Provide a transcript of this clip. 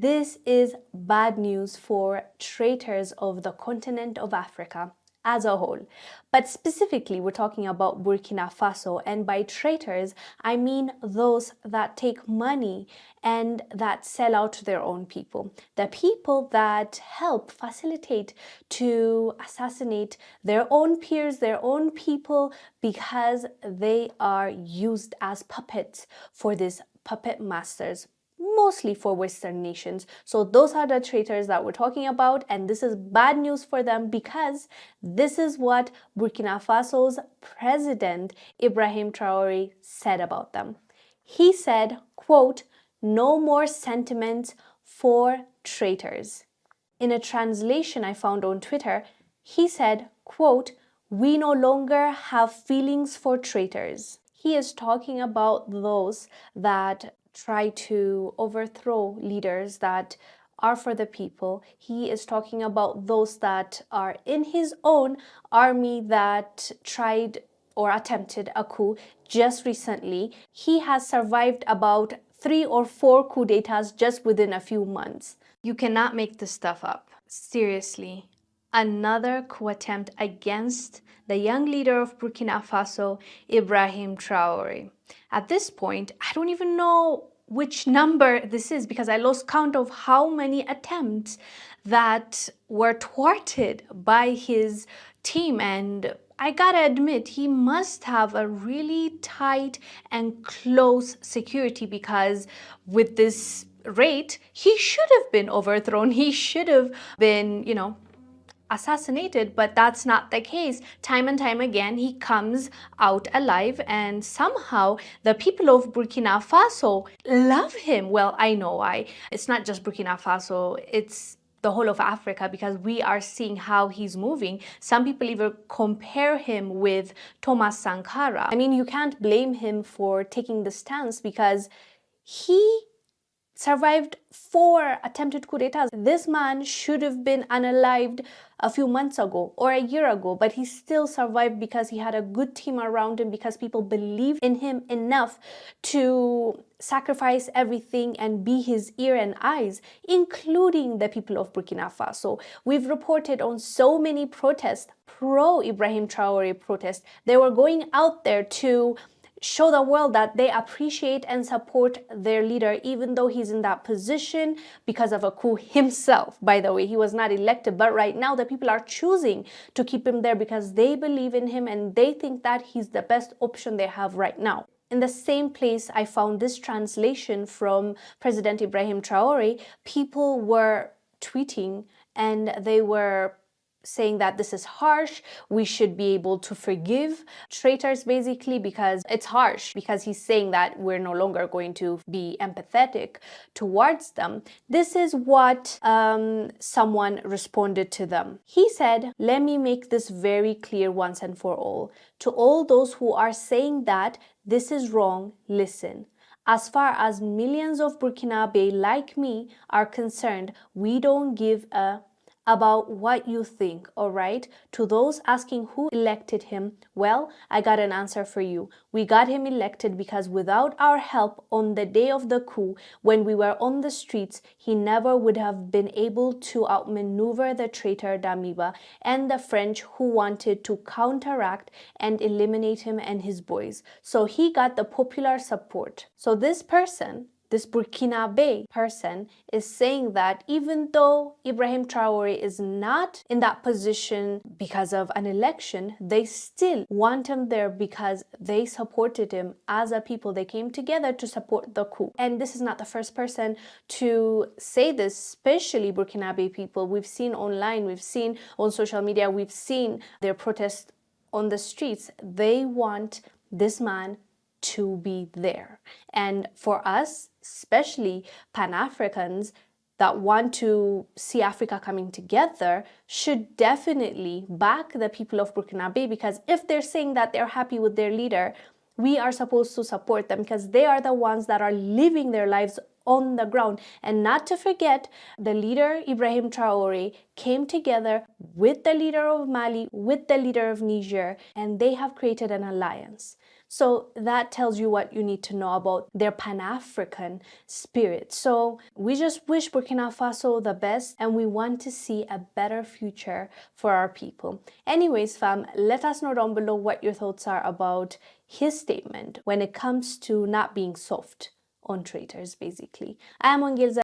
This is bad news for traitors of the continent of Africa as a whole. But specifically, we're talking about Burkina Faso, and by traitors, I mean those that take money and that sell out their own people. The people that help facilitate to assassinate their own peers, their own people, because they are used as puppets for these puppet masters, mostly for Western nations. So those are the traitors that we're talking about, and this is bad news for them because this is what Burkina Faso's president Ibrahim Traore said about them. He said, quote, "No more sentiments for traitors." In a translation I found on Twitter, he said, quote, "We no longer have feelings for traitors." He is talking about those that try to overthrow leaders that are for the people. He is talking about those that are in his own army that tried or attempted a coup just recently. He has survived about 3 or 4 coup d'etats just within a few months. You cannot make this stuff up. Seriously. Another coup attempt against the young leader of Burkina Faso, Ibrahim Traore. At this point, I don't even know which number this is because I lost count of how many attempts that were thwarted by his team, and I gotta admit, he must have a really tight and close security because with this rate, he should have been overthrown. He should have been, assassinated, but that's not the case. Time and time again, he comes out alive, and somehow the people of Burkina Faso love him. Well, I know why. It's not just Burkina Faso, it's the whole of Africa, because we are seeing how he's moving. Some people even compare him with Thomas Sankara. I mean, you can't blame him for taking the stance because he survived 4 attempted coup d'etats. This man should have been unalived a few months ago or a year ago, but he still survived because he had a good team around him, because people believed in him enough to sacrifice everything and be his ear and eyes, including the people of Burkina Faso. We've reported on so many protests, pro-Ibrahim Traore protests. They were going out there to show the world that they appreciate and support their leader, even though he's in that position because of a coup himself. By the way, he was not elected, but right now the people are choosing to keep him there because they believe in him and they think that he's the best option they have right now. In the same place, I found this translation from President Ibrahim Traore. People were tweeting and they were saying that this is harsh, we should be able to forgive traitors, basically, because it's harsh, because he's saying that we're no longer going to be empathetic towards them. This is what someone responded to them. He said, "Let me make this very clear once and for all. To all those who are saying that this is wrong, listen. As far as millions of Burkinabe like me are concerned, we don't give a about what you think, all right? To those asking who elected him, well, I got an answer for you. We got him elected because without our help on the day of the coup, when we were on the streets, he never would have been able to outmaneuver the traitor Damiba and the French who wanted to counteract and eliminate him and his boys. So he got the popular support." So this person, this Burkinabe person, is saying that even though Ibrahim Traore is not in that position because of an election, they still want him there because they supported him as a people. They came together to support the coup. And this is not the first person to say this, especially Burkinabe people. We've seen online, we've seen on social media, we've seen their protests on the streets. They want this man to be there. And for us, especially Pan-Africans that want to see Africa coming together, should definitely back the people of Burkinabe, because if they're saying that they're happy with their leader, we are supposed to support them because they are the ones that are living their lives on the ground. And not to forget, the leader Ibrahim Traore came together with the leader of Mali, with the leader of Niger, and they have created an alliance. So that tells you what you need to know about their Pan-African spirit. So we just wish Burkina Faso the best, and we want to see a better future for our people. Anyways, fam, let us know down below what your thoughts are about his statement when it comes to not being soft on traitors, basically. I am Wongel Zelalem.